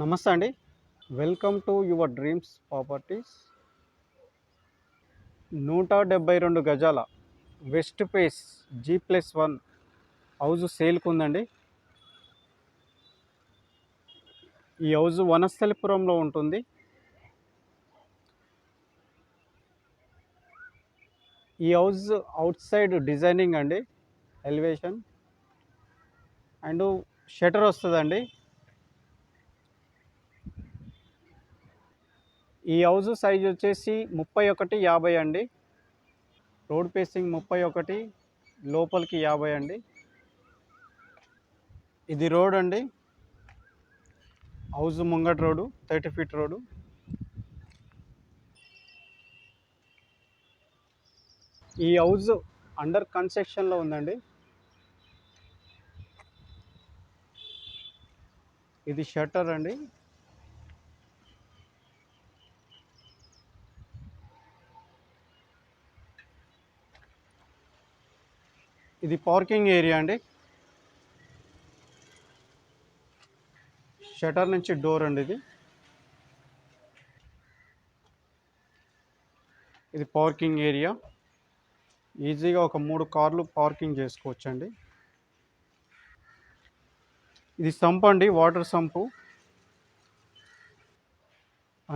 నమస్తే అండి. Welcome to your dreams properties. 172 గజాల వెస్ట్ ఫేస్ G+1 హౌస్ సేల్కి ఉందండి. ఈ హౌస్ వనస్థలిపురంలో ఉంటుంది. ఈ హౌస్ అవుట్ సైడ్ డిజైనింగ్ అండి, ఎలివేషన్ అండ్ షటర్ వస్తుందండి. ఈ హౌస్ సైజ్ వచ్చేసి 31:50 అండి. రోడ్ ఫేసింగ్ 31, లోపలికి 50 అండి. ఇది రోడ్ అండి, హౌస్ ముంగట్ రోడ్డు 30 ఫీట్ రోడ్డు. ఈ హౌస్ అండర్ కన్స్ట్రక్షన్లో ఉందండి. ఇది షట్టర్ అండి. ఇది పార్కింగ్ ఏరియా అండి. షటర్ నుంచి డోర్ అండి. ఇది పార్కింగ్ ఏరియా. ఈజీగా ఒక 3 కార్లు పార్కింగ్ చేసుకోవచ్చండి. ఇది సంప్ అండి, వాటర్ సంపు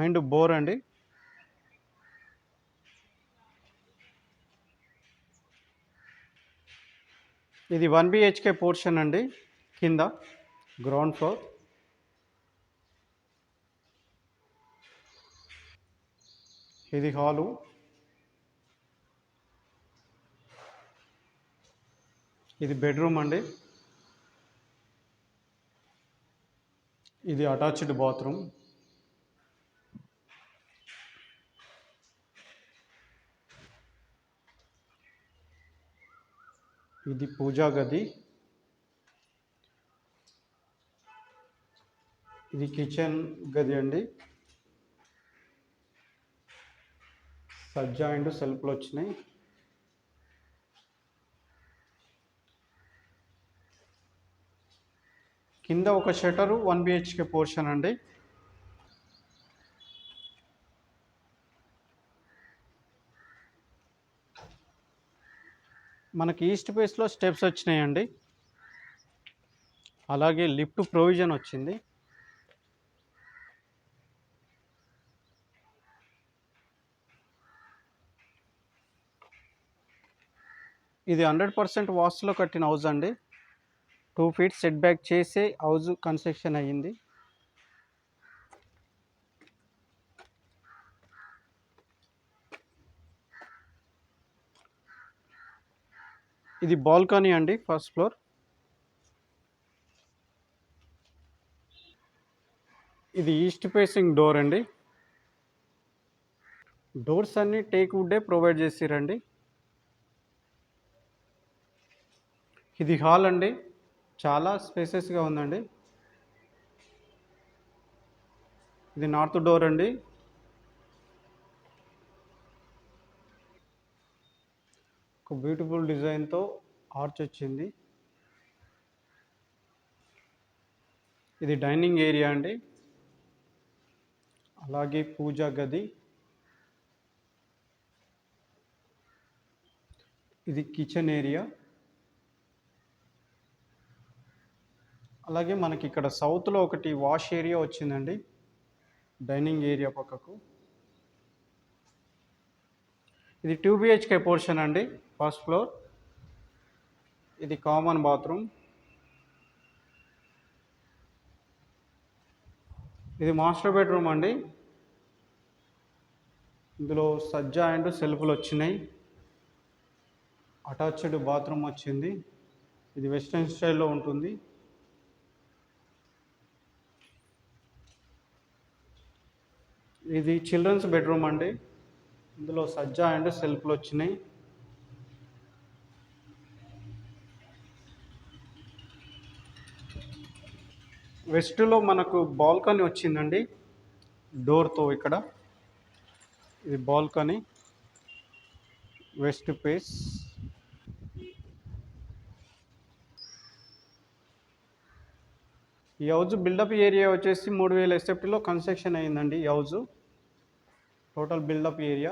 అండ్ బోర్ అండి. ఇది 1 BHK పోర్షన్ అండి, కింద గ్రౌండ్ ఫ్లోర్. ఇది హాలు. ఇది బెడ్రూమ్ అండి. ఇది అటాచ్డ్ బాత్రూమ్. ఇది పూజా గది. ఇది కిచెన్ గది అండి. సజ్జా అండ్ సెల్ఫ్లు వచ్చినాయి. కింద ఒక షటరు 1 BHK పోర్షన్ అండి. మనకి ఈస్ట్ ఫేస్లో స్టెప్స్ వచ్చినాయండి, అలాగే లిఫ్ట్ ప్రొవిజన్ వచ్చింది. ఇది 100% వాస్తులో కట్టిన హౌస్ అండి. 2 ఫీట్ సెట్ బ్యాక్ చేసే హౌస్ కన్స్ట్రక్షన్ అయ్యింది. ఇది బాల్కనీ అండి, ఫస్ట్ ఫ్లోర్. ఇది ఈస్ట్ ఫేసింగ్ డోర్ అండి. డోర్స్ అన్నీ టేక్ వుడ్డే ప్రొవైడ్ చేసిరండి. ఇది హాల్ అండి, చాలా స్పేసెస్గా ఉందండి. ఇది నార్త్ డోర్ అండి. ఒక బ్యూటిఫుల్ డిజైన్తో ఆర్చ్ వచ్చింది. ఇది డైనింగ్ ఏరియా అండి, అలాగే పూజా గది. ఇది కిచెన్ ఏరియా. అలాగే మనకి ఇక్కడ సౌత్లో ఒకటి వాష్ ఏరియా వచ్చిందండి, డైనింగ్ ఏరియా పక్కకు. ఇది 2 BHK పోర్షన్ అండి, ఫస్ట్ ఫ్లోర్. ఇది కామన్ బాత్రూమ్. ఇది మాస్టర్ బెడ్రూమ్ అండి. ఇందులో సజ్జా అండ్ సెల్ఫ్లు వచ్చినాయి. అటాచ్డ్ బాత్రూమ్ వచ్చింది. ఇది వెస్ట్రన్ స్టైల్లో ఉంటుంది. ఇది చిల్డ్రన్స్ బెడ్రూమ్ అండి. ఇందులో సజ్జా అండ్ సెల్ఫ్లు వచ్చినాయి. వెస్ట్లో మనకు బాల్కనీ వచ్చిందండి, డోర్తో. ఇక్కడ ఇది బాల్కనీ, వెస్ట్ ఫేస్. ఈ హౌజ్ బిల్డప్ ఏరియా వచ్చేసి 3000 ఎస్ఎఫ్టీలో కన్స్ట్రక్షన్ అయిందండి. ఈ హౌజ్ టోటల్ బిల్డప్ ఏరియా.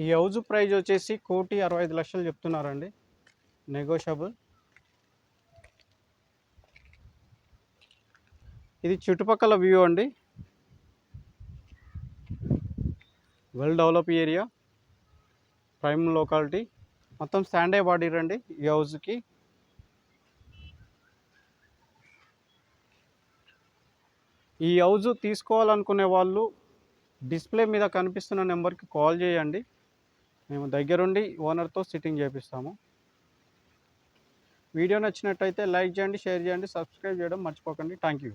ఈ హౌజ్ ప్రైస్ వచ్చేసి 1,65,00,000 చెప్తున్నారండి, నెగోషియబుల్. ఇది చుట్టుపక్కల వ్యూ అండి, well develop area, prime locality, మొత్తం స్టాండే బాడీ రండి ఈ హౌస్కి. ఈ హౌజ్ తీసుకోవాలనుకునే వాళ్ళు డిస్ప్లే మీద కనిపిస్తున్న నెంబర్కి కాల్ చేయండి, మేము దగ్గరుండి ఓనర్తో సిట్టింగ్ చేపిస్తాము. వీడియో నచ్చినట్టయితే లైక్ చేయండి, షేర్ చేయండి, సబ్స్క్రైబ్ చేయడం మర్చిపోకండి. Thank you.